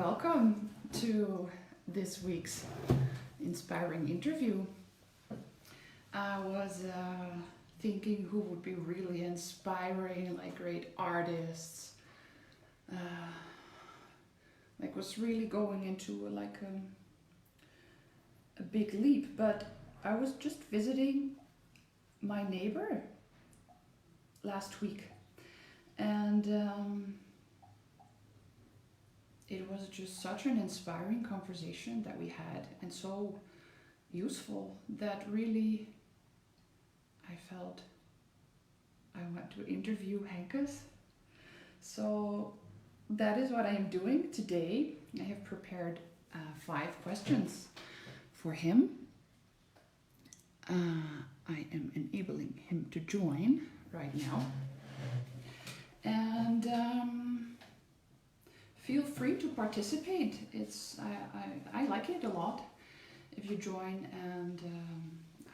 Welcome to this week's inspiring interview. I was thinking who would be really inspiring, like great artists, like was really going into a big leap. But I was just visiting my neighbor last week, and it was just such an inspiring conversation that we had, and so useful that really I felt I want to interview Henkus. So that is what I am doing today. I have prepared 5 questions for him. I am enabling him to join right now. And feel free to participate. I like it a lot if you join and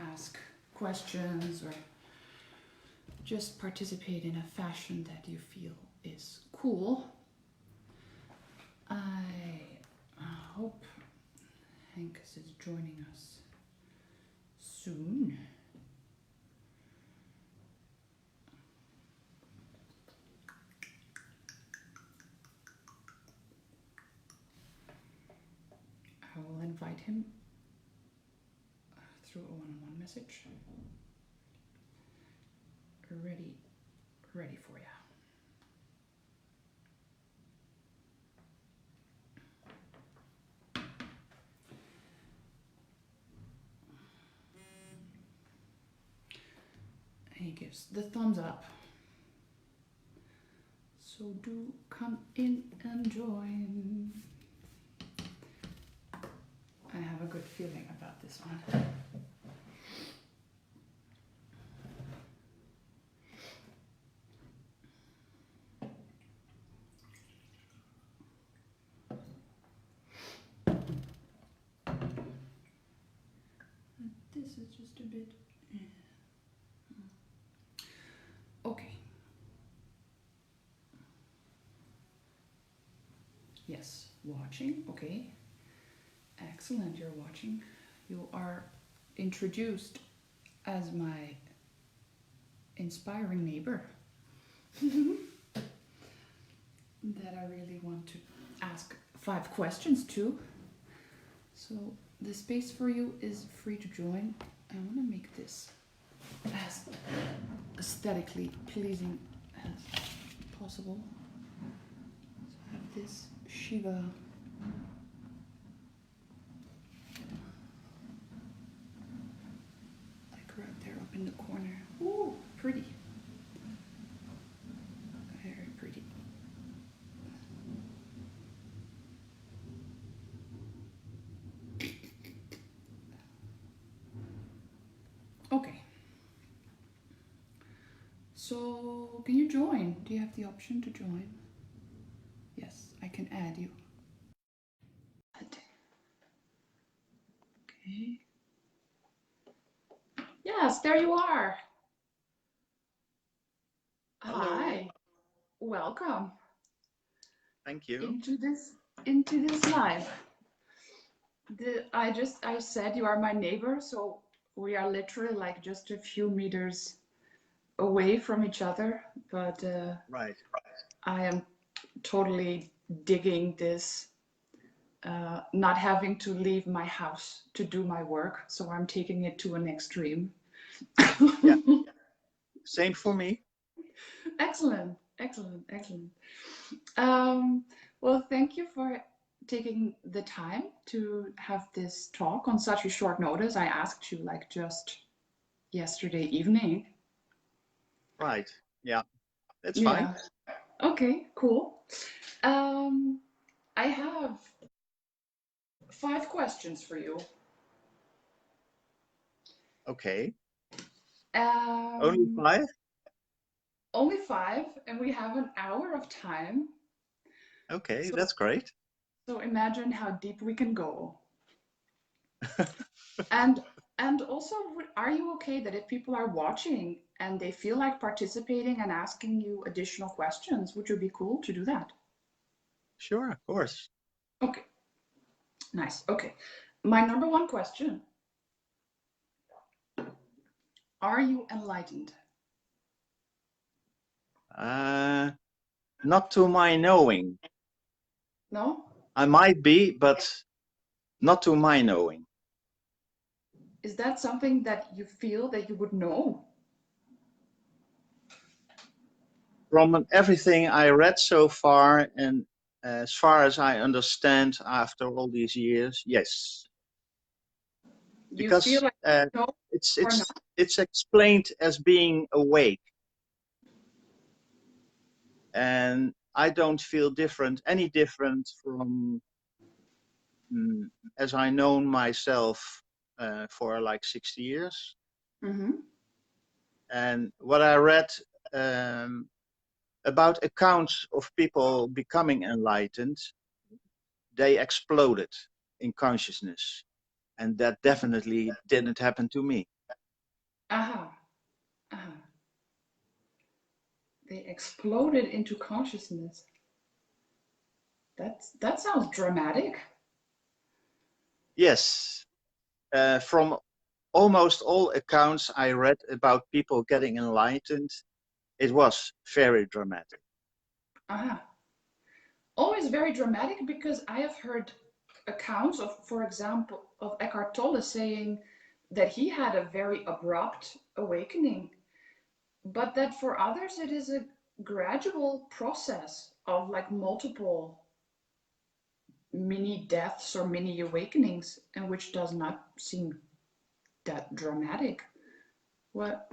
ask questions or just participate in a fashion that you feel is cool. I hope Henkus is joining us soon. I will invite him through a one-on-one message. Ready for you. He gives the thumbs up. So do come in and join. I have a good feeling about this one. This is just a bit. Okay. Yes, watching. Okay. Excellent, you're watching. You are introduced as my inspiring neighbor that I really want to ask 5 questions to. So the space for you is free to join. I want to make this as aesthetically pleasing as possible. So I have this Shiva like right there up in the corner. Ooh, pretty. Very pretty. Okay. So, can you join? Do you have the option to join? Yes, I can add you. Okay. Yes, there you are. Hello. Hi. Welcome Thank you. into this live. I said you are my neighbor, so we are literally like just a few meters away from each other, but Right. I am totally digging this not having to leave my house to do my work, so I'm taking it to an extreme. Yeah. Same for me. Excellent, excellent, excellent. Well, thank you for taking the time to have this talk on such a short notice. I asked you like just yesterday evening. Right. Yeah. That's fine. Yeah. Okay, cool. I have 5 questions for you. Okay. Only Um, 5? only 5, and we have an hour of time. Okay, So, that's great. so imagine how deep we can go. And and also, are you okay that if people are watching and they feel like participating and asking you additional questions, would you be cool to do that? Sure, of course. Okay. Nice. Okay. My number one question. Are you enlightened? Not to my knowing. No? I might be, but not to my knowing. Is that something that you feel that you would know? From everything I read so far, and as far as I understand after all these years, yes. You feel Because like no or not? it's explained as being awake. And I don't feel any different from as I known myself for like 60 years. Mm-hmm. And what I read about accounts of people becoming enlightened, they exploded in consciousness. And that definitely didn't happen to me. Aha. Aha. They exploded into consciousness. That sounds dramatic. Yes. From almost all accounts I read about people getting enlightened, it was very dramatic. Aha. Always very dramatic, because I have heard accounts of, for example, of Eckhart Tolle saying that he had a very abrupt awakening, but that for others it is a gradual process of like multiple mini deaths or mini awakenings, and which does not seem that dramatic. What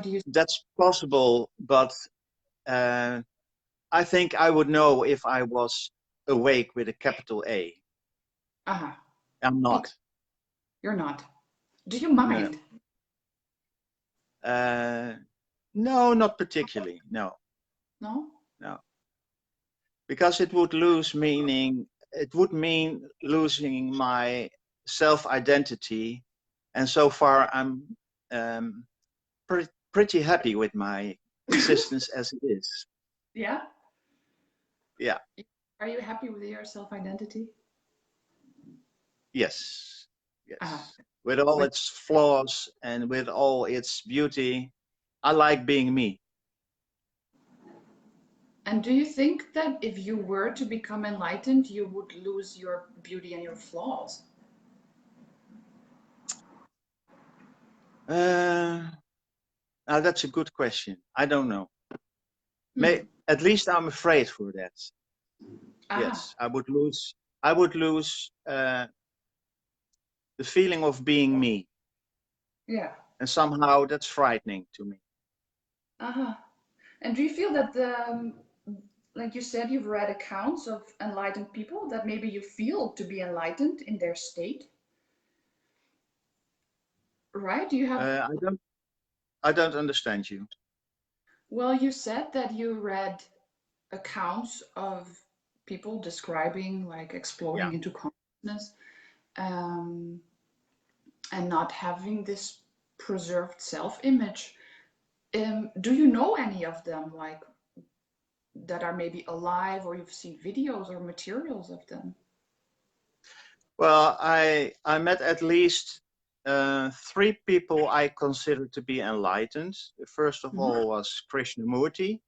do you? That's possible, but I think I would know if I was awake with a capital A. Aha. I'm not. Okay. You're not. Do you No. mind? No, not particularly. No. No? No. Because it would lose meaning. It would mean losing my self-identity. And so far, I'm pretty happy with my existence as it is. Yeah? Yeah. Are you happy with your self-identity? Yes. Yes. Ah, With all its flaws and with all its beauty, I like being me. and do you think that if you were to become enlightened, you would lose your beauty and your flaws? Now that's a good question. I don't know. Hmm. At least I'm afraid for that. Aha. Yes, I would lose the feeling of being me. Yeah. And somehow that's frightening to me. Aha. And do you feel that like you said, you've read accounts of enlightened people that maybe you feel to be enlightened in their state, right? Do you have? I don't understand you. Well, you said that you read accounts of people describing like exploding into consciousness, um, and not having this preserved self-image. Do you know any of them, like that are maybe alive, or you've seen videos or materials of them? Well, I met at least 3 people I consider to be enlightened. The first of all was Krishnamurti.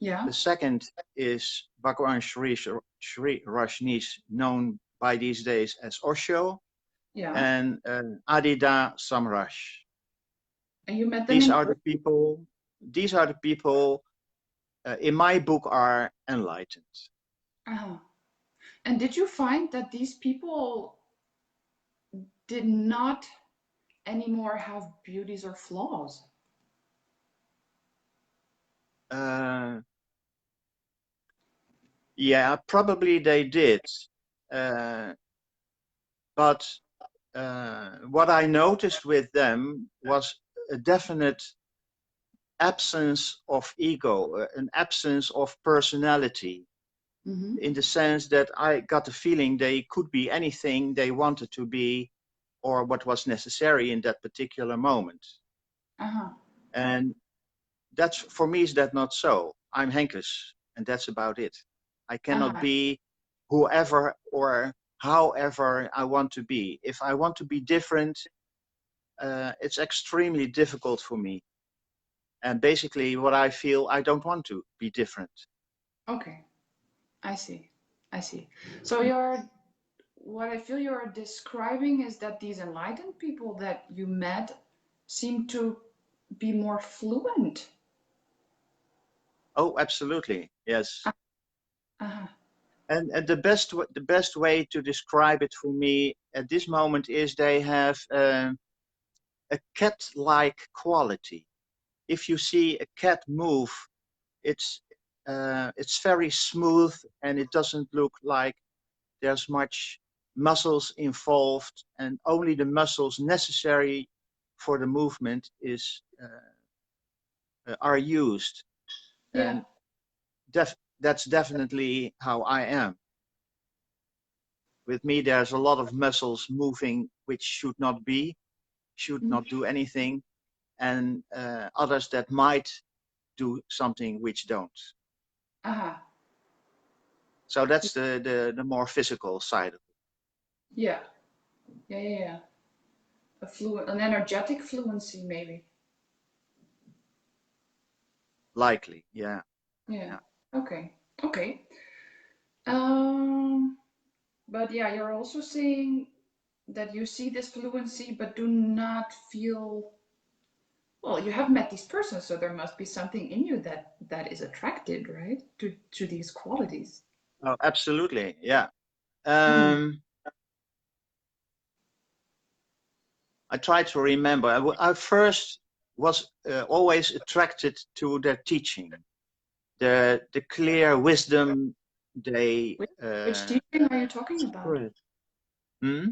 Yeah. The second is Bhagwan Sri Rajneesh, known by these days as Osho, Yeah. and Adida Samraj. And you met them These in are the people. These are the people in my book are enlightened. Uh-huh. And did you find that these people did not anymore have beauties or flaws? Yeah, probably they did. But what I noticed with them was a definite absence of ego, an absence of personality, in the sense that I got the feeling they could be anything they wanted to be or what was necessary in that particular moment. Uh-huh. And that's, for me, is that not so? I'm Henkus, and that's about it. I cannot Uh-huh. be whoever or however I want to be. If I want to be different, it's extremely difficult for me. And basically what I feel, I don't want to be different. Okay, I see. I see. So you're, what I feel you're describing is that these enlightened people that you met seem to be more fluent. Oh, absolutely. Yes. Uh-huh. And the best way to describe it for me at this moment is they have a cat-like quality. If you see a cat move, it's very smooth and it doesn't look like there's much muscles involved, and only the muscles necessary for the movement are used. Yeah. And that's definitely how I am. With me, there's a lot of muscles moving which should Mhm. not do anything, and others that might do something which don't. Uh-huh. So that's the more physical side of it. Yeah. Yeah, yeah, yeah. An energetic fluency, maybe. Likely, yeah. Yeah. Yeah. Okay. Okay. Um, but yeah, you're also saying that you see this fluency, but do not feel, well, you have met these persons, so there must be something in you that is attracted, right? To these qualities. Oh, absolutely, yeah. Mm-hmm. I try to remember. I first was always attracted to their teaching, the clear wisdom they Which teaching are you talking about? spread. Hmm?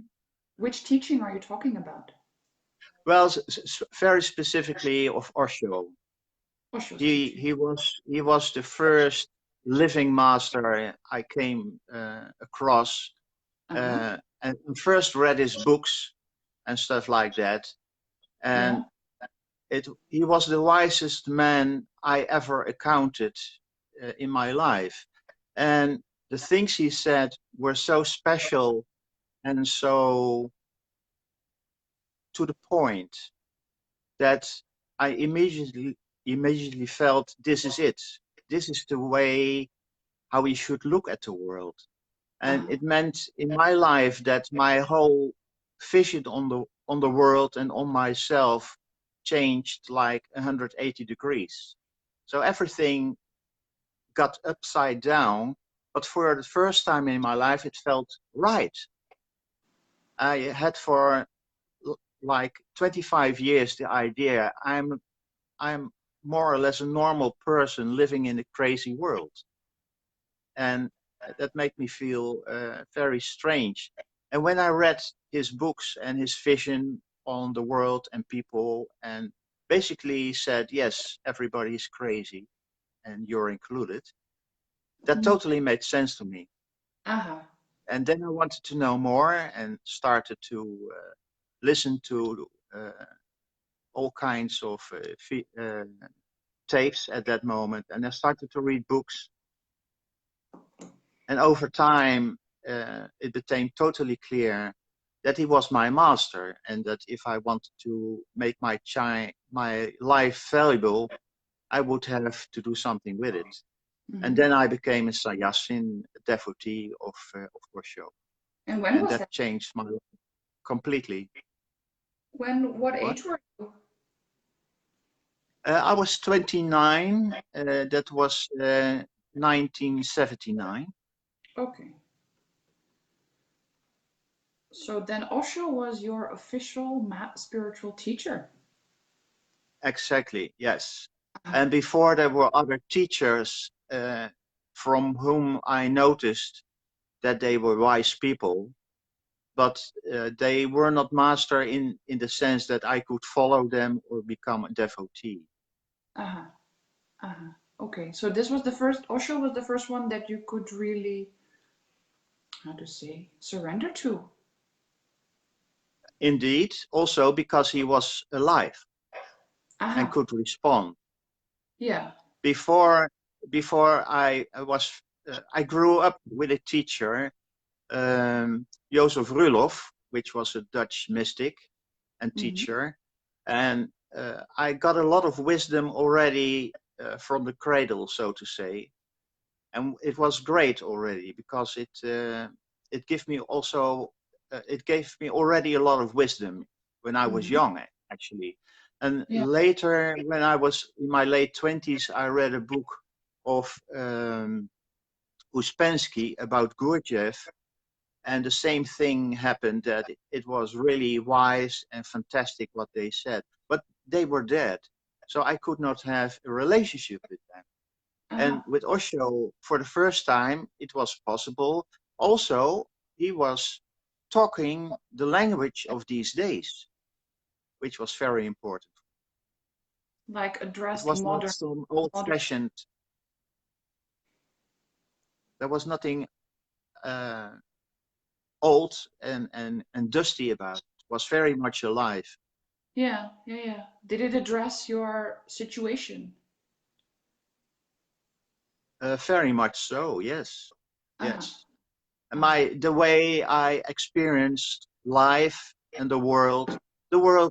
Which teaching are you talking about? Well, very specifically of Osho. Osho's He teaching. he was he was the first living master I came across, Uh-huh. and first read his books and stuff like that. Yeah. And he was the wisest man I ever encountered in my life. And the things he said were so special and so to the point that I immediately felt this is it. This is the way how we should look at the world. And Uh-huh. it meant in my life that my whole vision on the world and on myself changed like 180 degrees. So everything got upside down, but for the first time in my life it felt right. I had for like 25 years the idea I'm more or less a normal person living in a crazy world. And that made me feel very strange. And when I read his books and his vision on the world and people, and basically said, yes, everybody's crazy and you're included, that Mm. totally made sense to me. Uh-huh. And then I wanted to know more and started to listen to all kinds of tapes at that moment. And I started to read books. And over time, it became totally clear that he was my master, and that if I wanted to make my life valuable, I would have to do something with it. And Mm-hmm. then I became a Sayasin devotee of Osho, And when and was that that? changed my life completely. What What? age were you? I was 29. That was 1979. Okay. So then Osho was your official spiritual teacher. Exactly, yes. Uh-huh. And before there were other teachers from whom I noticed that they were wise people, but they were not master in the sense that I could follow them or become a devotee. Uh-huh. Uh-huh. Okay. So this was the first, Osho was the first one that you could really, how to say, surrender to. Indeed, also because he was alive and Uh-huh. could respond. Yeah. Before before I was I grew up with a teacher, Jozef Ruloff, which was a Dutch mystic and Mm-hmm. teacher, and I got a lot of wisdom already from the cradle, so to say, and it was great already because it gave me also it gave me already a lot of wisdom when I was Mm-hmm. young, actually. And Yeah. later, when I was in my late 20s, I read a book of Uspensky about Gurdjieff, and the same thing happened, that it was really wise and fantastic what they said, but they were dead, so I could not have a relationship with them. Uh-huh. And with Osho, for the first time, it was possible. Also, he was talking the language of these days, which was very important. Like It addressed was not modern some modern. old-fashioned. There was nothing uh, old and dusty about it. It was very much alive. Yeah, yeah, yeah. Did it address your situation? Very much so. Yes, Uh-huh. yes. And Uh-huh. the way I experienced life and the world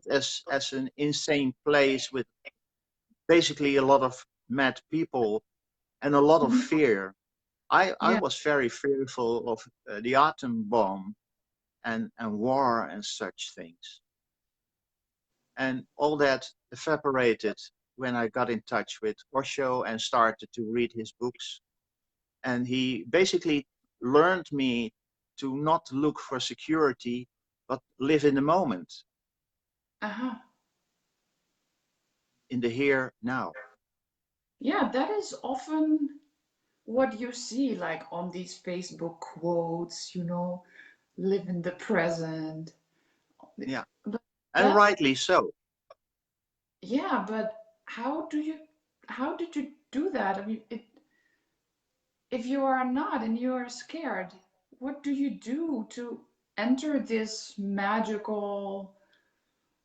as an insane place with basically a lot of mad people and a lot of Mhm. fear. I Yeah. was very fearful of the atom bomb and war and such things. And all that evaporated when I got in touch with Osho and started to read his books. And he basically learned me to not look for security, but live in the moment, Uh-huh. in the here now. Yeah, that is often what you see like on these Facebook quotes, live in the present. Yeah, But and that, rightly so. yeah, but how did you do that? I mean, if you are not and you are scared, what do you do to enter this magical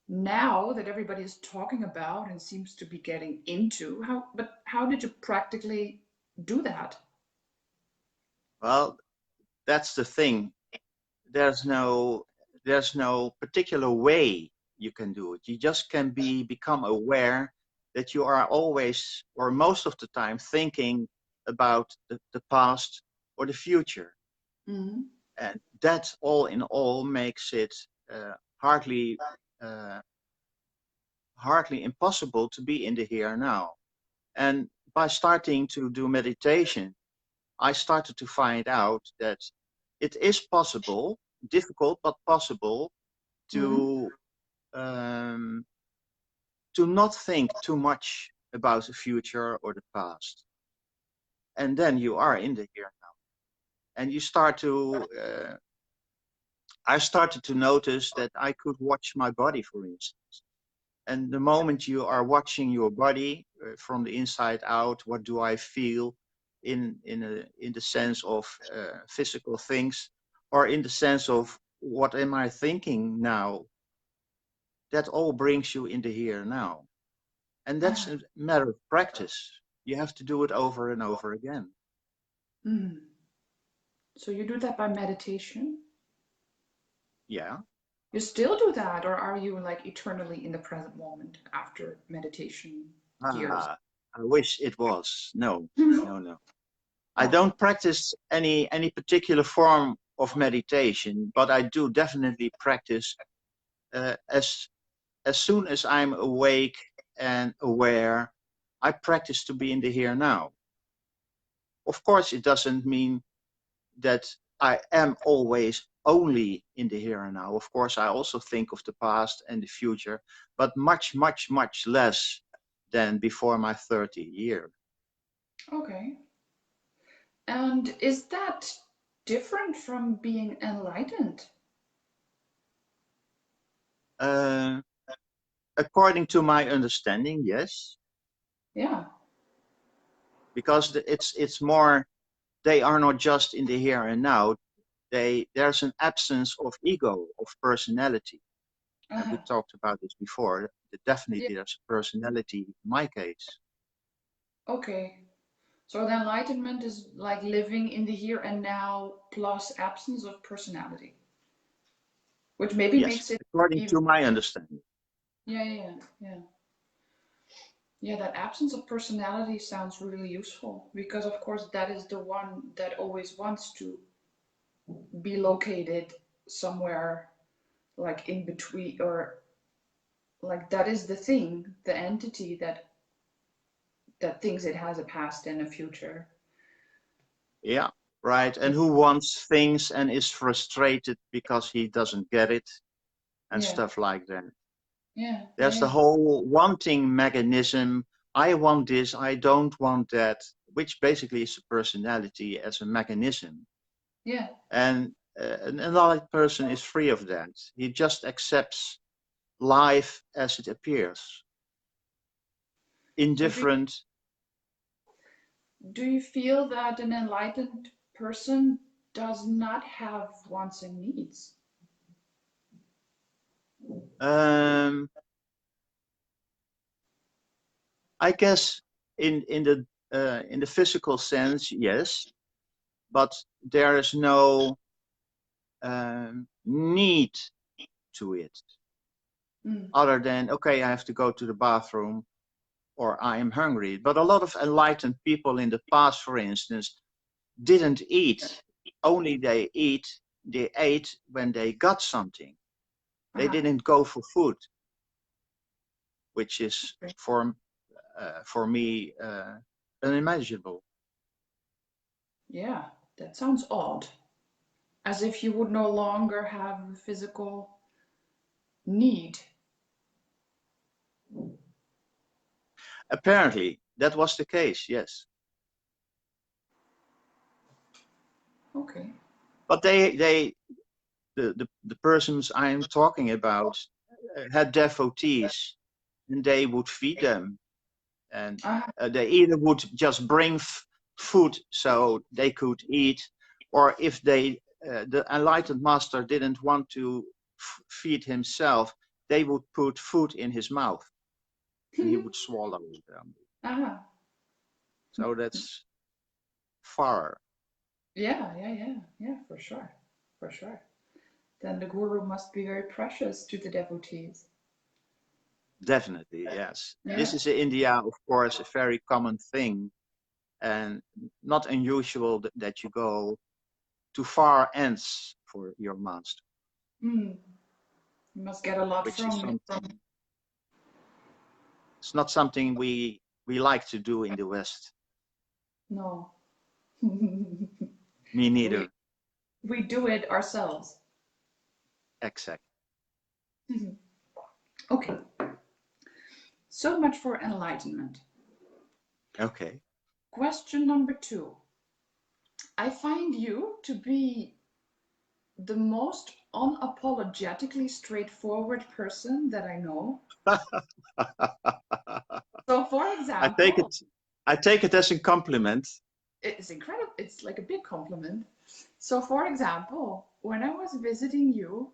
now that everybody is talking about and seems to be getting into? How did you practically do that? Well, that's the thing. There's no there's no particular way you can do it. You just can become aware that you are always or most of the time thinking about the past or the future. Mm-hmm. And that all in all makes it uh, hardly uh, hardly impossible to be in the here and now. And by starting to do meditation, I started to find out that it is possible, difficult but possible, Mm-hmm. to um, not think too much about the future or the past, and then you are in the here now, and you start to. I started to notice that I could watch my body, for instance. And the moment you are watching your body from the inside out, what do I feel in the sense of physical things, or in the sense of what am I thinking now? That all brings you in the here now, and that's Uh-huh. a matter of practice. You have to do it over and over again. Mm-hmm. So you do that by meditation? Yeah. You still do that, or are you like eternally in the present moment after meditation years? Ah, I wish it was. No, no, no. I Okay. don't practice any particular form of meditation, but I do definitely practice as soon as I'm awake and aware. I practice to be in the here now. Of course, it doesn't mean that I am always only in the here and now. Of course, I also think of the past and the future, but much, much, much less than before my 30 year. Okay. And is that different from being enlightened? Uh, According to my understanding, yes, Yeah. because it's more, they are not just in the here and now. There's an absence of ego, of personality, and we Uh-huh. talked about this before. Yeah. Definitely, there's a personality in my case. Okay. So the enlightenment is like living in the here and now plus absence of personality, which maybe Yes, makes it according even. to my understanding. Yeah, yeah, yeah, yeah. Yeah, that absence of personality sounds really useful because, of course, that is the one that always wants to be located somewhere like in between, or like that is the thing, the entity that thinks it has a past and a future. Yeah, right. And who wants things and is frustrated because he doesn't get it and Yeah, stuff like that. yeah, yeah, There's the yeah, whole wanting mechanism. I want this, I don't want that, which basically is a personality as a mechanism. yeah. And an enlightened person is free of that. He just accepts life as it appears, But indifferent. do you feel that an enlightened person does not have wants and needs? Um, I guess in the physical sense, yes, but there is no need to it, Mm. other than okay, I have to go to the bathroom or I am hungry. But a lot of enlightened people in the past, for instance, didn't eat. Only they ate when they got something. They Ah, didn't go for food, which is for me unimaginable. yeah, that sounds odd. As if you would no longer have a physical need. Apparently, that was the case, yes. Okay. But the persons I am talking about had devotees, and they would feed them, and Ah, they either would just bring food so they could eat, or if the enlightened master didn't want to feed himself, they would put food in his mouth, and he would swallow it. ah. So that's far. Yeah, yeah, yeah, yeah, for sure. For sure. Then the guru must be very precious to the devotees. Definitely, yes. This Yeah. is in India, of course, a very common thing, and not unusual that you go to far ends for your master, Mm. You must get a lot which is from something. It's not something we like to do in the West. no. Me we neither. we do it ourselves. Exact. Okay. So much for enlightenment. Okay. Question number 2. I find you to be the most unapologetically straightforward person that I know. So, for I take example, it. I take it as a compliment. it's incredible. It's like a big compliment. So, for example, when I was visiting you,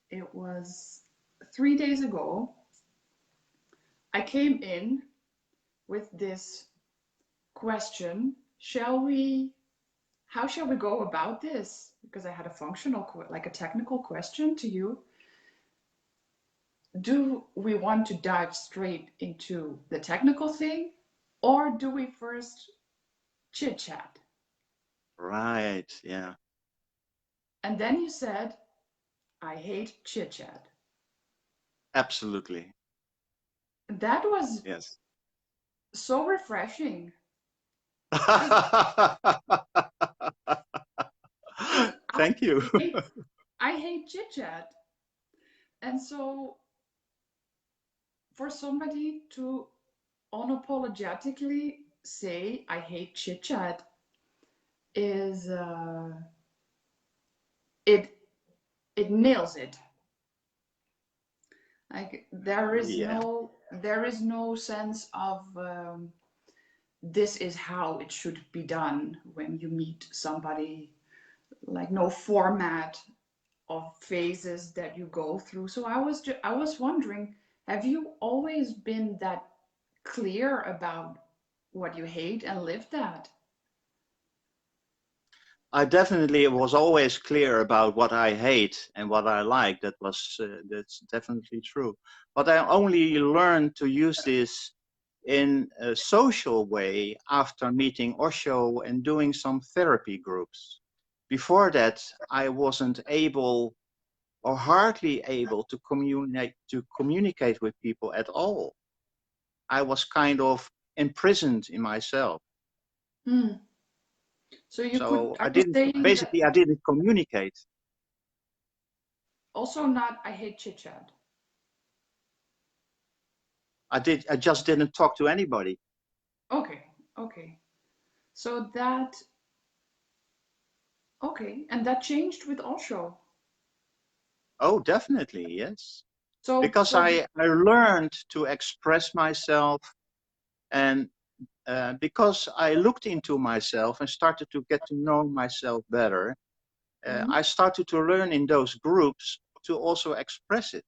it was 3 days ago, I came in with this question. How shall we go about this? Because I had a functional, like a technical question to you. Do we want to dive straight into the technical thing, or do we first chit chat? Right. Yeah. And then you said, I hate chit chat. Absolutely. That was Yes. so refreshing because I Thank you. hate, I hate chit chat. And so for somebody to unapologetically say, I hate chit chat is, it, it nails it. Like Yeah. there is no sense of this is how it should be done when you meet somebody. Like no format of phases that you go through. So I was wondering, have you always been that clear about what you hate and live that. I definitely was always clear about what I hate and what I like. That's definitely true. But I only learned to use this in a social way after meeting Osho and doing some therapy groups. Before that, I wasn't able or hardly able to communicate with people at all. I was kind of imprisoned in myself. Hmm. So So are you saying that I didn't communicate. also not, I hate chit chat? I just didn't talk to anybody. Okay, okay. So that, okay, and that changed with Osho. Oh, definitely, yes. So Because I learned to express myself, and because I looked into myself and started to get to know myself better, Mhm. I started to learn in those groups to also express it.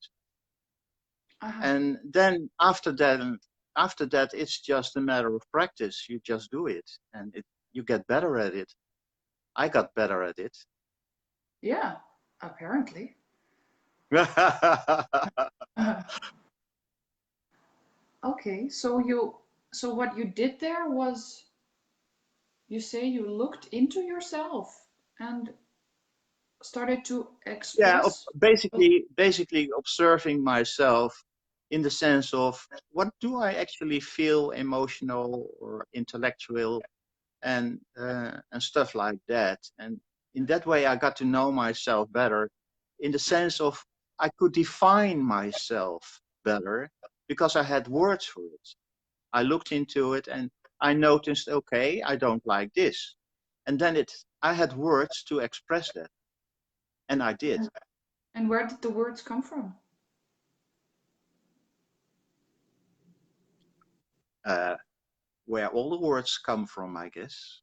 Uh-huh. And then after that, it's just a matter of practice. You just do it, and you get better at it. I got better at it. Yeah, apparently. Uh-huh. Okay, so what you did there was, you say you looked into yourself and started to Yeah, express. basically observing myself in the sense of what do I actually feel emotional or intellectual and stuff like that. And in that way, I got to know myself better in the sense of I could define myself better because I had words for it. I looked into it and I noticed, okay, I don't like this. And then I had words to express that. And I did. And where did the words come from? Uh, where all the words come from, I guess.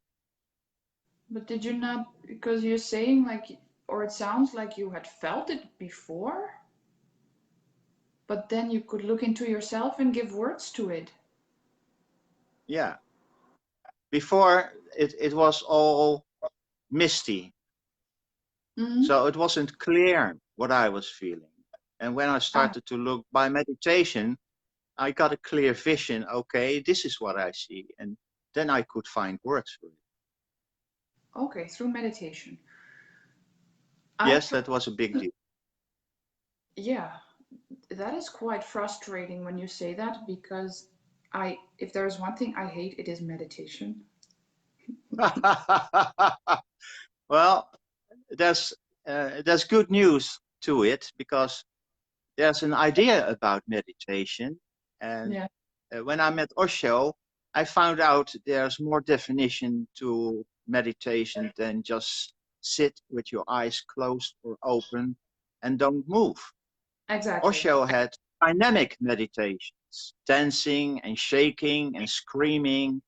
But did you not, because you're saying like, or it sounds like you had felt it before, but then you could look into yourself and give words to it. Yeah. Before it was all misty. Mm-hmm. So it wasn't clear what I was feeling. And when I Ah, started to look by meditation, I got a clear vision. Okay, this is what I see. And then I could find words for it. okay, through meditation. I, Yes, that was a big deal. yeah, that is quite frustrating when you say that because if there's one thing I hate, it is meditation. Well, there's good news to it because there's an idea about meditation. And Yeah, when I met Osho, I found out there's more definition to meditation than just sit with your eyes closed or open and don't move. exactly. Osho had dynamic meditations, dancing and shaking and screaming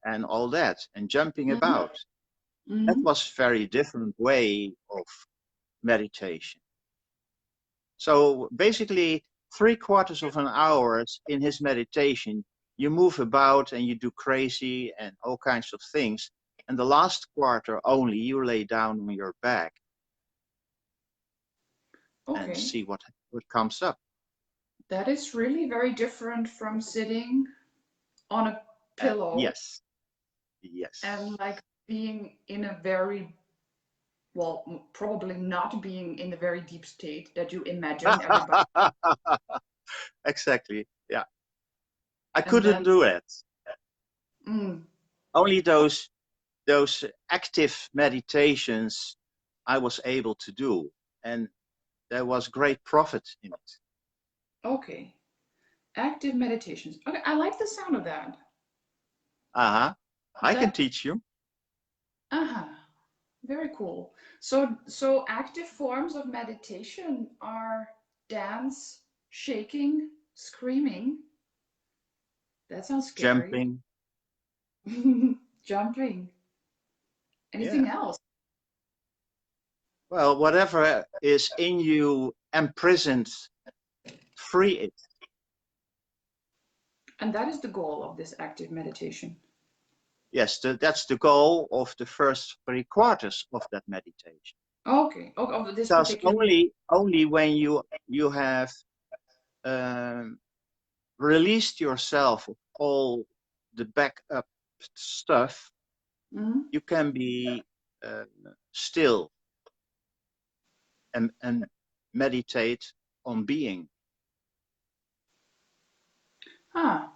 and all that, and jumping Mm-hmm. about. That Mm-hmm. was very different way of meditation. So basically, 3/4 of an hour in his meditation, you move about and you do crazy and all kinds of things. And the last quarter only, you lay down on your back and Okay, see what comes up. that is really very different from sitting on a pillow Yes, and yes. like being in a very, well, probably not being in the very deep state that you imagine everybody. Exactly. Yeah, I And couldn't then, do it. mm, Only those active meditations I was able to do, and there was great profit in it. okay, active meditations. Okay, I like the sound of that. Uh-huh. I can That, teach you. uh-huh, very cool. So active forms of meditation are dance, shaking, screaming. That sounds scary. Jumping. Jumping. Anything Yeah. else? Well, whatever is in you imprisoned, free it. And that is the goal of this active meditation. Yes, that's the goal of the first 3/4 of that meditation. Okay, of this Because particular. only when you have released yourself of all the backup stuff, you can be still and meditate on being. Ah,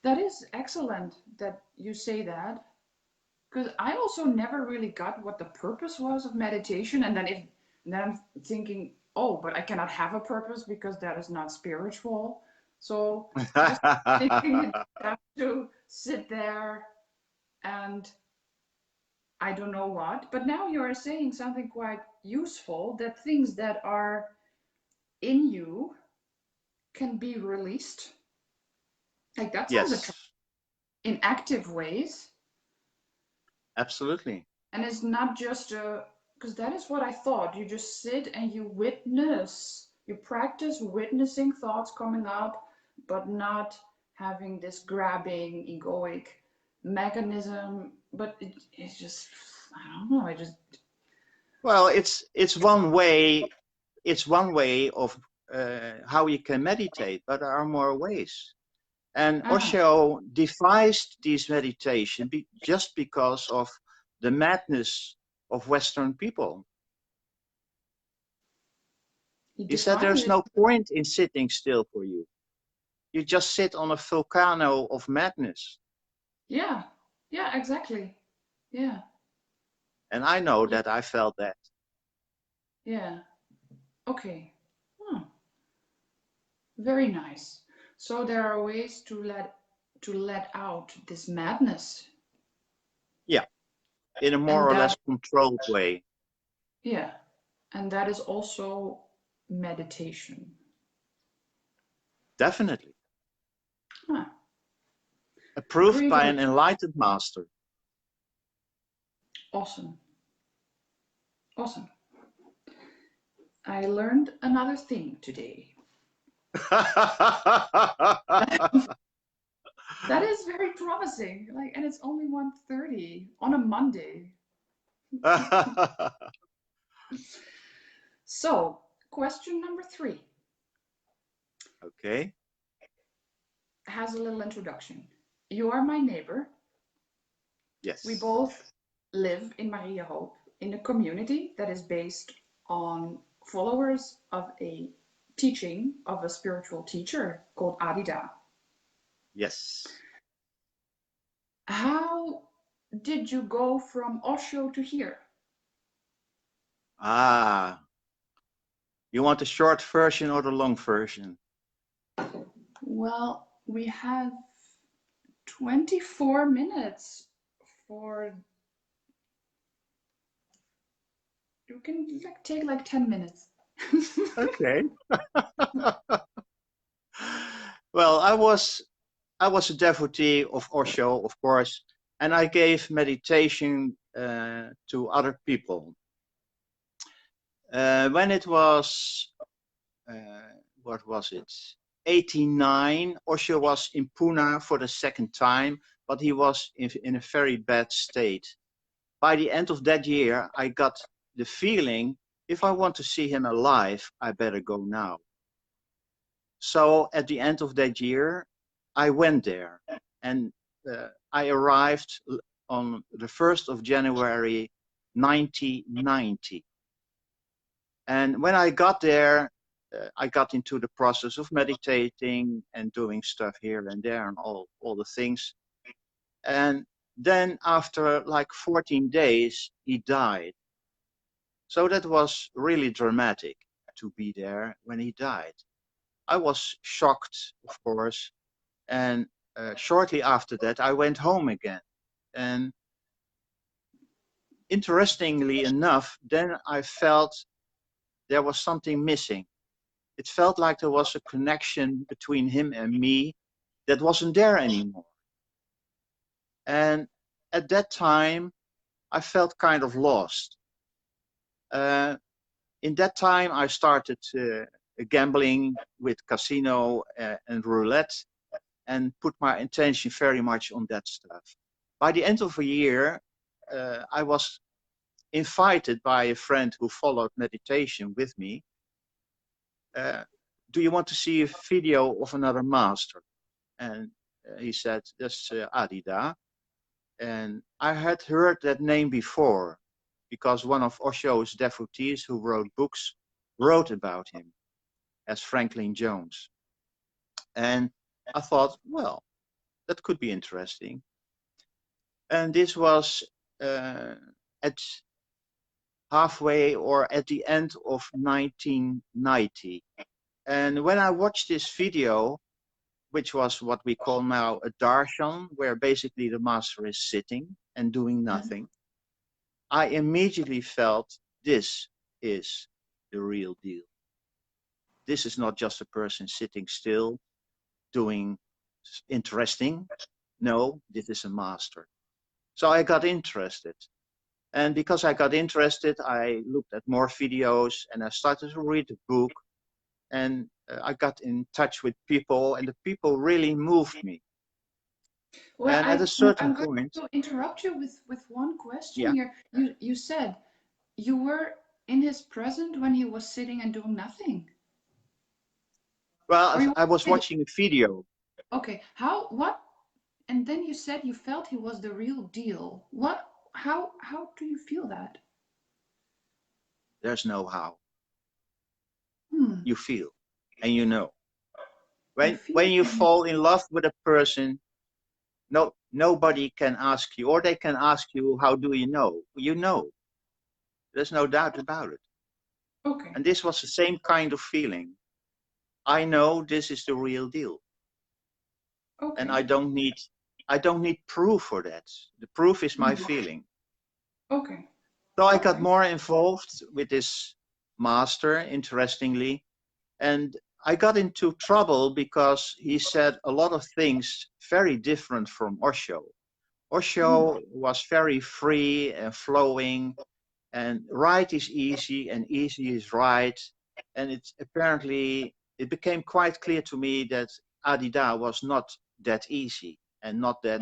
that is excellent that you say that. Because I also never really got what the purpose was of meditation, and then I'm thinking, oh, but I cannot have a purpose because that is not spiritual. So just thinking you have to sit there and I don't know what. But now you are saying something quite useful, that things that are in you can be released. Like that sounds attractive Yes, in active ways. absolutely. And it's not just because that is what I thought. You just sit and you witness, you practice witnessing thoughts coming up, but not having this grabbing, egoic mechanism. But it's just, I don't know, I just. Well, it's one way. It's one way of how you can meditate, but there are more ways. And Ah, Osho devised these meditation just because of the madness of Western people. he He said defined there's it. no point in sitting still for you. You just sit on a volcano of madness. Yeah, yeah, exactly. Yeah, And I know that I felt that. yeah. Okay. Hmm. Very nice. So there are ways to let out this madness. Yeah, in a more And or that less controlled way. Yeah, and that is also meditation. Definitely. Huh. Approved Very by good. an enlightened master. Awesome. Awesome. I learned another thing today. That is very promising. Like, and it's only 1:30 on a Monday. So, question number 3 Okay. has a little introduction. You are my neighbor. We Yes. both live in Maria Hope in a community that is based on followers of a teaching of a spiritual teacher called Adida. Yes. How did you go from Osho to here? Ah, you want the short version or the long version? Well, we have 24 minutes for. You can like take like 10 minutes. Okay. Well, I was a devotee of Osho, of course, and I gave meditation to other people. When it was, what was it, 89, Osho was in Pune for the second time, but he was in a very bad state. By the end of that year, I got the feeling, if I want to see him alive, I better go now. So at the end of that year, I went there, and I arrived on the 1st of January 1990. And when I got there, I got into the process of meditating and doing stuff here and there and all the things. And then after like 14 days, he died. So that was really dramatic to be there when he died. I was shocked, of course, and shortly after that, I went home again. And interestingly enough, then I felt there was something missing. It felt like there was a connection between him and me that wasn't there anymore. And at that time, I felt kind of lost. Uh, in that time, I started gambling with casino and roulette. and put my attention very much on that stuff. By the end of a year, I was invited by a friend who followed meditation with me. Do you want to see a video of another master? And he said, that's Adida. And I had heard that name before because one of Osho's devotees who wrote books wrote about him as Franklin Jones. And I thought, well, that could be interesting. And this was at halfway or at the end of 1990. And when I watched this video, which was what we call now a darshan, where basically the master is sitting and doing nothing, I immediately felt this is the real deal. This is not just a person sitting still, doing interesting. No, this is a master. So I got interested. And because I got interested, I looked at more videos and I started to read the book. And I got in touch with people, and the people really moved me. Well, And at a certain I'm going point, to interrupt you with one question yeah, here. You said you were in his presence when he was sitting and doing nothing. Or well, you I was were, watching a video. okay, what? And then you said you felt he was the real deal. What? How do you feel that? There's no how. Hmm. You feel and you know. You When feel you and fall in love with a person, nobody can ask you, or they can ask you, how do you know? You know. There's no doubt about it. okay, And this was the same kind of feeling. I know this is the real deal. And okay, I don't need proof for that. The proof is my hmm, feeling. okay, So I got okay. more involved with this master, interestingly, and I got into trouble because he said a lot of things very different from Osho. Hmm. Osho was very free and flowing, and right is easy and easy is right. And it became quite clear to me that Adida was not that easy and not that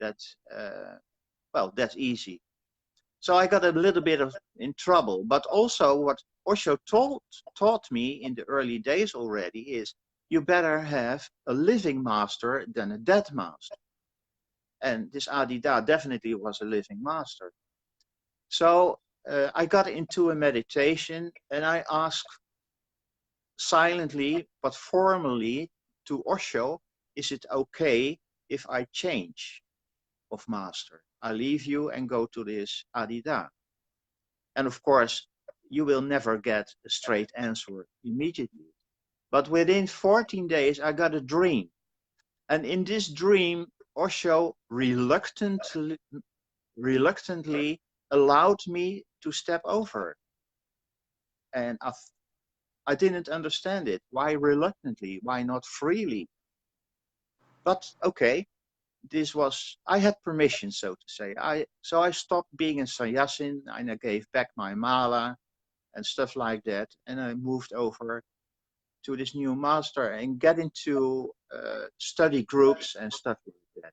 that easy. So I got a little bit in trouble. But also what Osho taught me in the early days already is you better have a living master than a dead master. And this Adida definitely was a living master. So I got into a meditation and I asked silently but formally to Osho, is it okay if I change of master? I leave you and go to this Adida. And of course, you will never get a straight answer immediately. But within 14 days, I got a dream. And in this dream, Osho reluctantly allowed me to step over. And I didn't understand it. Why reluctantly? Why not freely? But okay, I had permission, so to say. So I stopped being a sannyasin and I gave back my mala and stuff like that. And I moved over to this new master and get into study groups and stuff like that.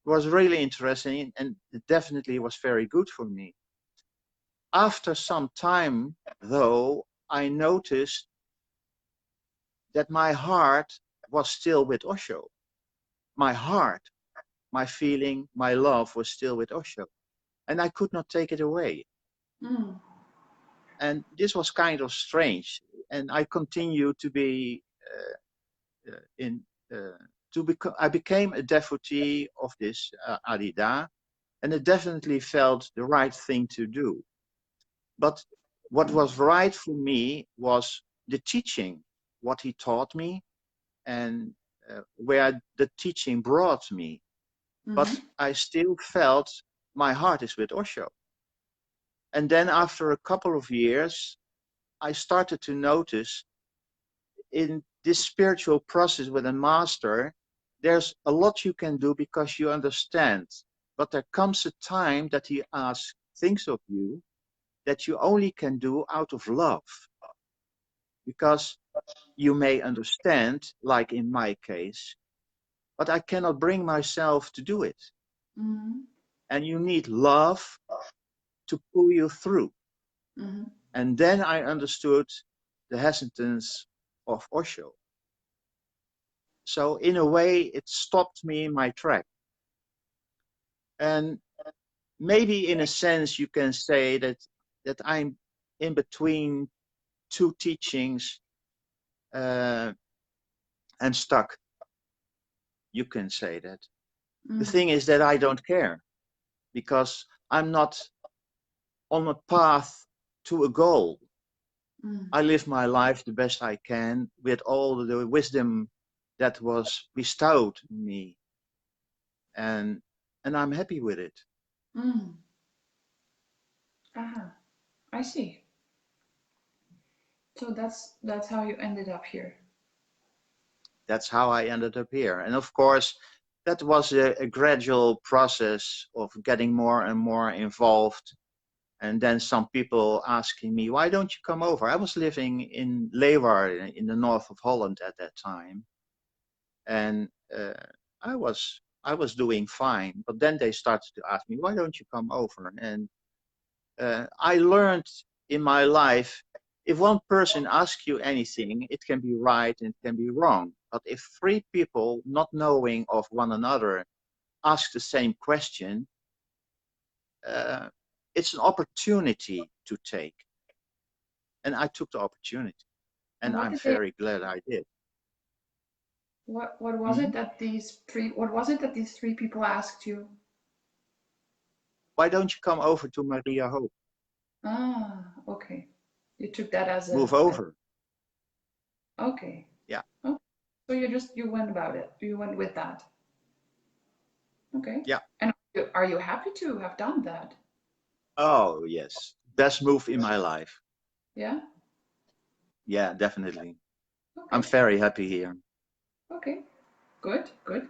It was really interesting and it definitely was very good for me. After some time, though, I noticed that my heart was still with Osho. My heart, my feeling, my love was still with Osho. And I could not take it away. Hmm. And this was kind of strange. And I continued to be in I became a devotee of this Adida, and it definitely felt the right thing to do. But what was right for me was the teaching, what he taught me, and where the teaching brought me. Mm-hmm. But I still felt my heart is with Osho. And then after a couple of years, I started to notice in this spiritual process with a master, there's a lot you can do because you understand. But there comes a time that he asks things of you that you only can do out of love. Because you may understand, like in my case, but I cannot bring myself to do it. Mm-hmm. And you need love to pull you through. Mm-hmm. And then I understood the hesitance of Osho. So in a way, it stopped me in my track. And maybe in a sense, you can say that I'm in between two teachings and stuck. You can say that. The Mm-hmm. thing is that I don't care because I'm not on a path to a goal. I live my life the best I can with all the wisdom that was bestowed on me, and I'm happy with it. Mm-hmm. Ah, I see. So that's how you ended up here. That's how I ended up here. And of course, that was a gradual process of getting more and more involved. And then some people asking me, why don't you come over? I was living in Leeuwarden in the north of Holland at that time. And I was doing fine. But then they started to ask me, why don't you come over? And I learned in my life, if one person asks you anything, it can be right and it can be wrong. But if three people not knowing of one another ask the same question, uh, it's an opportunity to take. And I took the opportunity. And And I'm very glad I did. what was Mhm. it that these three people asked you? Why don't you come over to Maria Hope? Ah, okay. You took that as Move over. okay. Yeah. Okay. So you went about it. You went with that. Okay. Yeah. And are you happy to have done that? Oh, yes. Best move in my life. Yeah? Yeah, definitely. I'm Okay. very happy here. Okay. Good, good.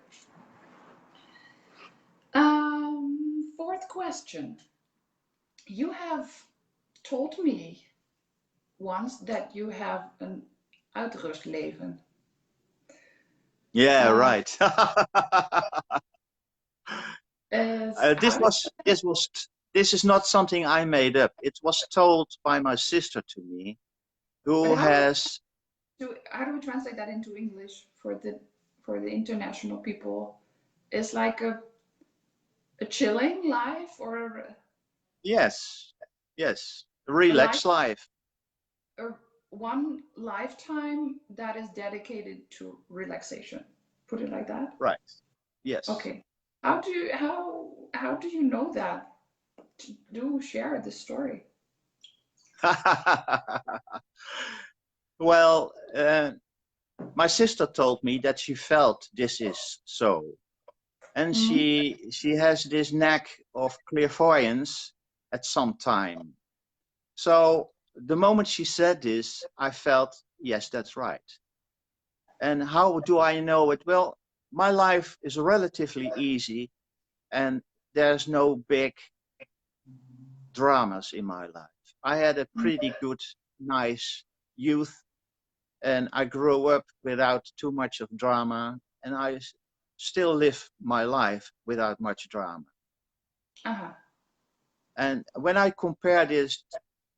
Fourth question. You have told me once that you have an uitrustleven. Yeah, Uh, right. how do This is not something I made up. It was told by my sister to me, but who has, how do we translate that into English for the international people? Is like a chilling life or yes, yes, a life relaxed life. a one lifetime that is dedicated to relaxation. Put it like that. Right. Yes. Okay. How do you know that? Do share the story. Well, my sister told me that she felt this is so, and Mm-hmm. she has this knack of clairvoyance at some time. So the moment she said this, I felt, yes, that's right. And how do I know it? Well, my life is relatively easy and there's no big dramas in my life. I had a pretty good, nice youth and I grew up without too much of drama and I still live my life without much drama. Uh-huh. And when I compare this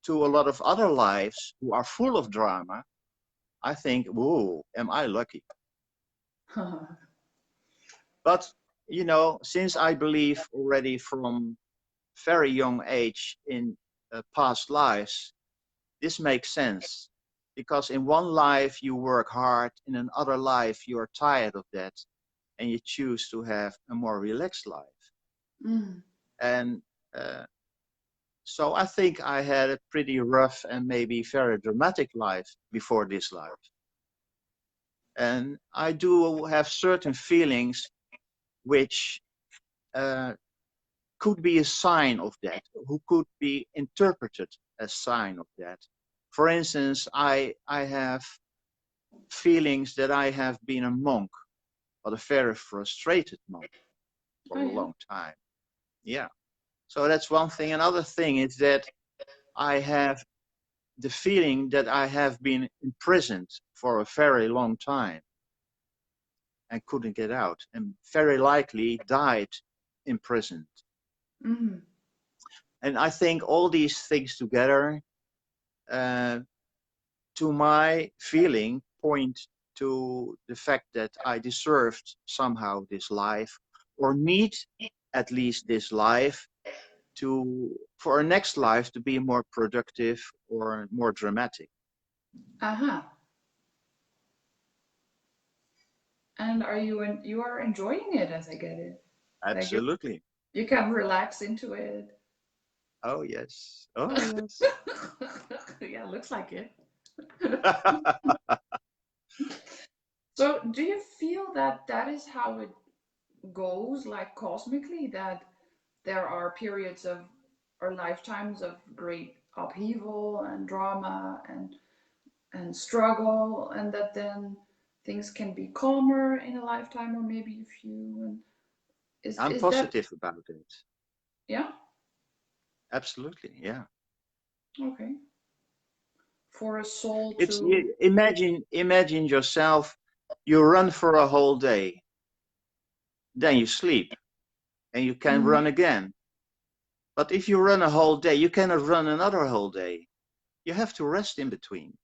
to a lot of other lives who are full of drama, I think, whoa, am I lucky? But, you know, since I believe already from very young age in past lives, this makes sense. Because in one life you work hard, in another life you are tired of that, and you choose to have a more relaxed life. Mm. And uh, so I think I had a pretty rough and maybe very dramatic life before this life. And I do have certain feelings which uh, could be a sign of that, who could be interpreted as sign of that. For instance, I have feelings that I have been a monk, but a very frustrated monk for Oh a yeah. long time. Yeah. So that's one thing. Another thing is that I have the feeling that I have been imprisoned for a very long time. and couldn't get out, and very likely died imprisoned. Mm-hmm. And I think all these things together, to my feeling, point to the fact that I deserved somehow this life, or need at least this life, for our next life to be more productive or more dramatic. Uh-huh. And you are enjoying it, as I get it? Like Absolutely. you can relax into it. Oh yes. Oh yes. Yeah, looks like it. So, do you feel that that is how it goes, like cosmically, that there are periods of or lifetimes of great upheaval and drama and struggle, and that then things can be calmer in a lifetime or maybe a few? And I'm is that positive about it. yeah? Absolutely. Yeah. Okay. For a soul It's to imagine yourself, you run for a whole day, then you sleep and you can Mhm. run again. But if you run a whole day, you cannot run another whole day. You have to rest in between.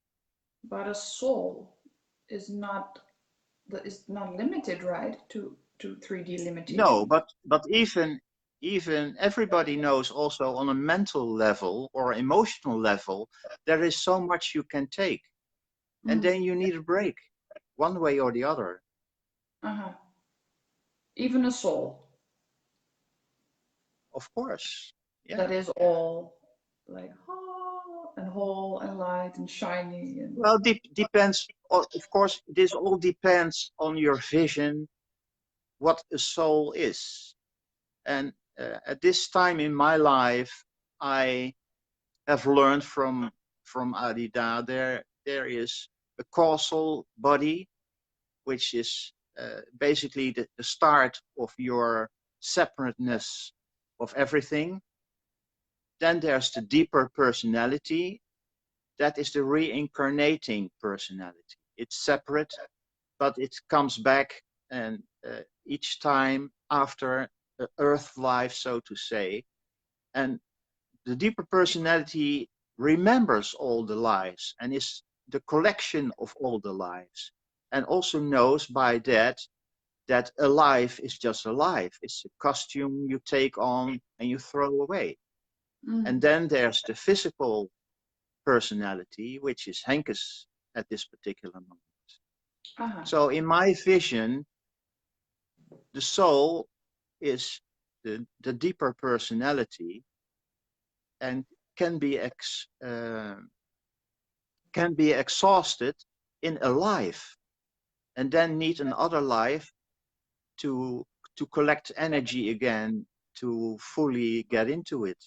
But a soul is not limited, right? To 3D No, limitations. but even everybody knows also on a mental level or emotional level, there is so much you can take. And Mm. then you need a break, one way or the other. Uh-huh. Even a soul Of course. that Yeah. is all like and whole and light and shiny and Well, depends. Of course, this all depends on your vision, what a soul is. And at this time in my life, I have learned from Adida, there is a causal body, which is basically the start of your separateness of everything. Then there's the deeper personality. That is the reincarnating personality. It's separate, but it comes back, and each time after the earth life, so to say. And the deeper personality remembers all the lives and is the collection of all the lives, and also knows by that that a life is just a life. It's a costume you take on and you throw away. And mm. then there's the physical personality, which is Henkus at this particular moment. Uh-huh. So in my vision, the soul is the deeper personality, and can be can be exhausted in a life, and then need another life to collect energy again, to fully get into it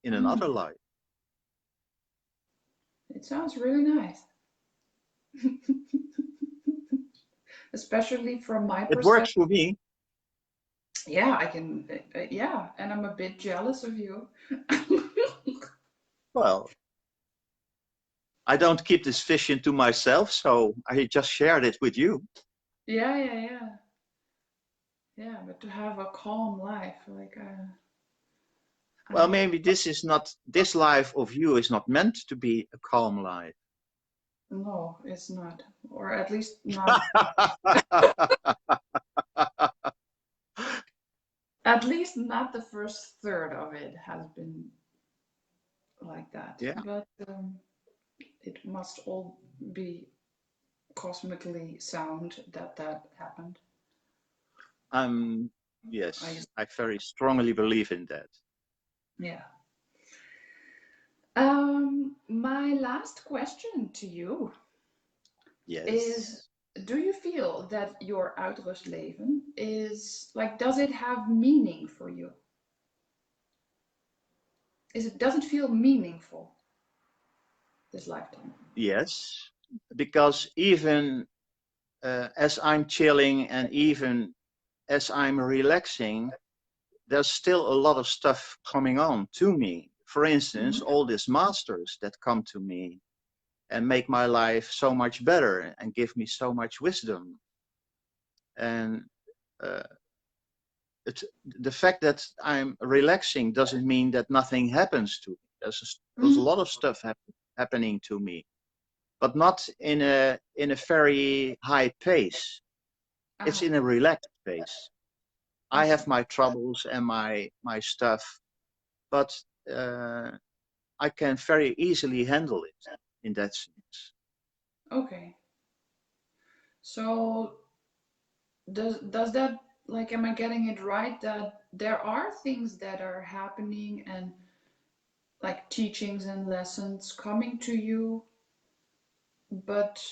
in another Mm. life. It sounds really nice. Especially from my It works perspective. for me. Yeah, I can, yeah, and I'm a bit jealous of you. Well, I don't keep this vision to myself, so I just shared it with you. Yeah, yeah, yeah. Yeah, but to have a calm life, like, Well, I, maybe this life of you is not meant to be a calm life. no, it's not. Or at least not, at least not the first third of it has been like that. Yeah. But it must all be cosmically sound that that happened. Um, I, yes, I very strongly believe in that. yeah. My last question to you is, Yes. do you feel that your uitrustleven is like, does it have meaning for you? Does it feel meaningful this lifetime? Yes, because even as I'm chilling and even as I'm relaxing, there's still a lot of stuff coming on to me. For instance, Mm-hmm. all these masters that come to me and make my life so much better and give me so much wisdom. And uh, the fact that I'm relaxing doesn't mean that nothing happens to me. There's a Mm. lot of stuff happening to me, but not in a very high pace. It's Ah, in a relaxed pace. I have okay. my troubles and my stuff, but uh, I can very easily handle it in that sense. Okay. So does that, like, am I getting it right that there are things that are happening and like teachings and lessons coming to you, but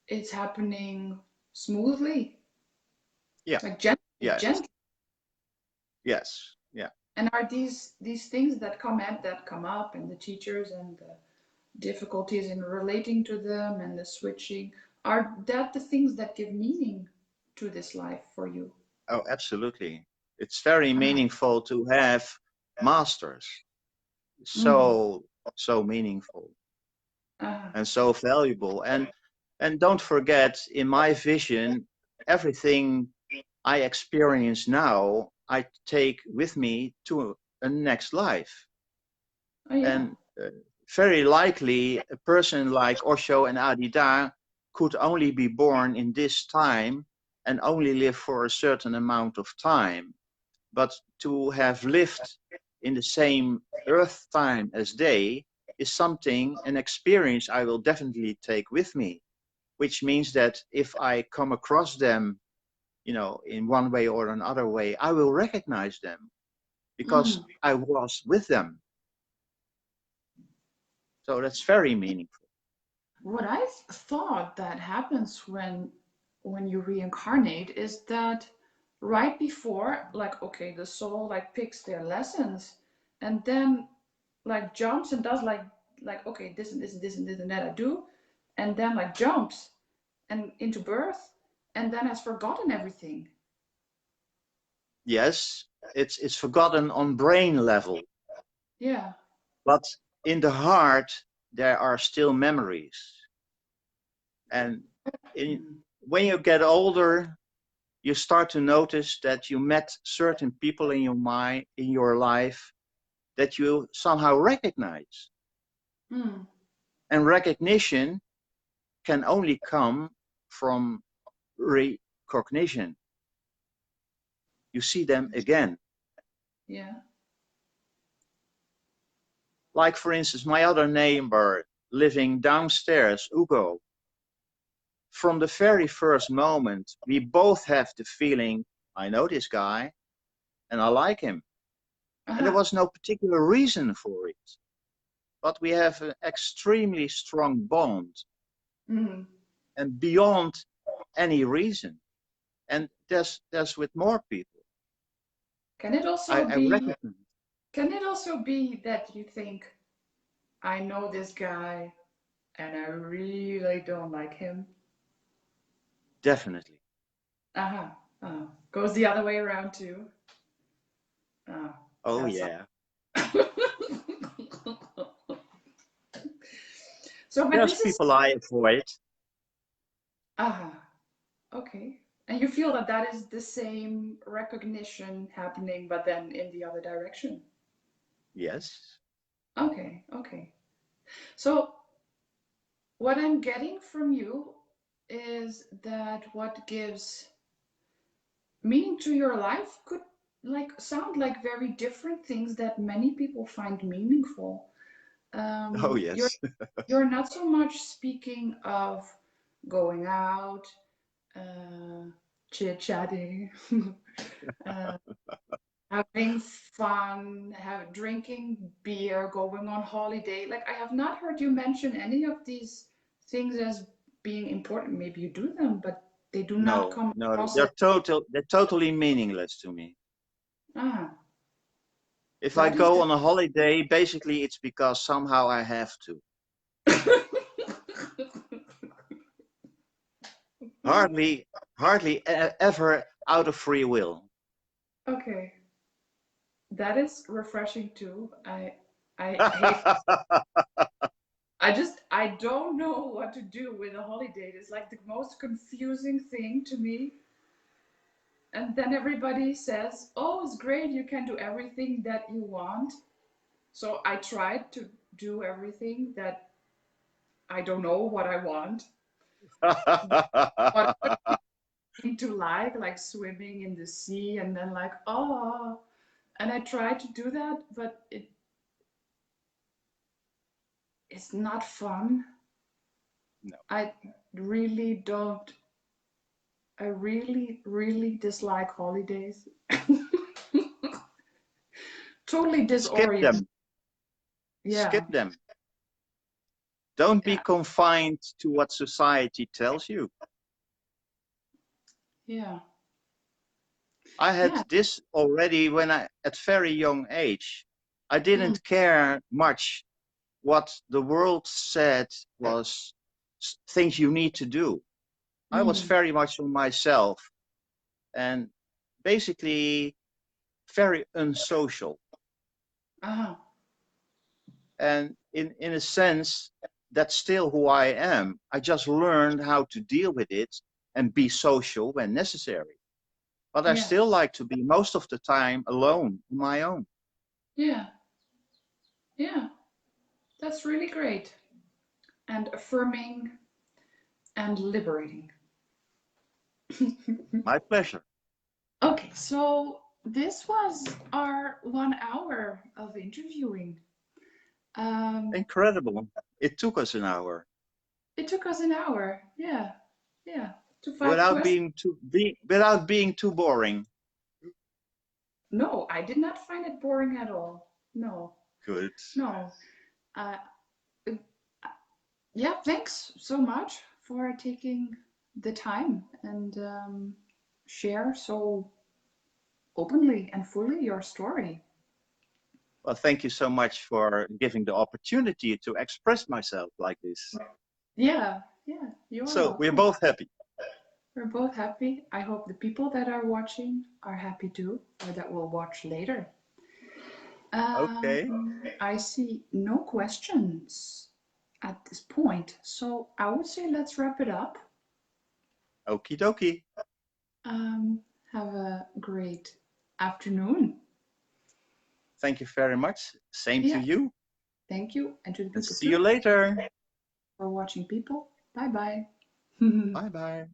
it's happening smoothly, Yeah. like gently, Yes. gently. Yes. Yeah. And are these things that come up and the teachers and the difficulties in relating to them and the switching, are that the things that give meaning to this life for you? Oh, absolutely. It's very Ah, meaningful to have masters. mm, So meaningful ah, and so valuable. And don't forget, in my vision, everything I experience now, I take with me to a next life. oh yeah. And very likely, a person like Osho and Adida could only be born in this time and only live for a certain amount of time. But to have lived in the same earth time as they is something, an experience I will definitely take with me, which means that if I come across them, in one way or another way, I will recognize them because Mm. I was with them. So that's very meaningful. What I thought that happens when you reincarnate is that right before, like, okay, the soul like picks their lessons and then like jumps and does like okay, this and this and this and this and that I do, and then like jumps and into birth and then has forgotten everything. Yes, it's forgotten on brain level, Yeah. but in the heart there are still memories. And in, Mm. when you get older, you start to notice that you met certain people in your mind, in your life, that you somehow recognize. Mm. And recognition can only come from recognition. You see them again. Yeah. Like, for instance, my other neighbor living downstairs, Ugo. From the very first moment, we both have the feeling, I know this guy and I like him. And there Uh-huh. was no particular reason for it. But we have an extremely strong bond Mm. and beyond any reason. And there's with more people. Can it I, also I be recognize. can it also be that you think I know this guy and I really don't like him? Definitely. Uh-huh. Goes the other way around too. Uh, Oh that's yeah. so, but There's this is people I avoid. uh-huh. Okay. And you feel that that is the same recognition happening, but then in the other direction. Yes. Okay, okay. So what I'm getting from you is that what gives meaning to your life could like sound like very different things that many people find meaningful. Oh You're yes. you're not so much speaking of going out, chit chatting, uh, having fun, drinking beer, going on holiday. Like I have not heard you mention any of these things as being important. Maybe you do them, but they do not No, come no, across as they're totally meaningless to me. ah. If I That is go good. on a holiday, basically it's because somehow I have to. Hardly, ever out of free will. Okay, that is refreshing too. I hate. I don't know what to do with a holiday. It's like the most confusing thing to me. And then everybody says, oh, it's great, you can do everything that you want. So I tried to do everything that I don't know what I want. What I seem to like swimming in the sea, and then like, oh, and I tried to do that, but it's not fun. No. I really don't. I really, really dislike holidays. Totally Skip disoriented. them. Yeah, Skip them. Don't be yeah, confined to what society tells you. yeah, I had yeah. this already when at very young age. I Mm, didn't care much what the world said was things you need to do. I was mm, very much on myself and basically very unsocial. uh-huh. And in a sense, that's still who I am. I just learned how to deal with it and be social when necessary. But I Yeah, still like to be most of the time alone on my own. yeah, yeah. That's really great and affirming and liberating. My pleasure. Okay, so this was our 1 hour of interviewing. Um, Incredible. It took us an hour it took us an hour. Yeah, yeah, to five without questions. without being too boring. No, I did not find it boring at all. No, Good. no. Uh, yeah, thanks so much for taking the time and share so openly and fully your story. Well, thank you so much for giving the opportunity to express myself like this. Yeah, yeah, you're So we're welcome. both happy. We're both happy. I hope the people that are watching are happy too, or that will watch later. Okay. I see no questions at this point, so I would say let's wrap it up. Okie dokie. Have a great afternoon. Thank you very much. Same to Yeah, you. thank you. And to the And people see too you later. for watching, people. Bye bye. Bye bye.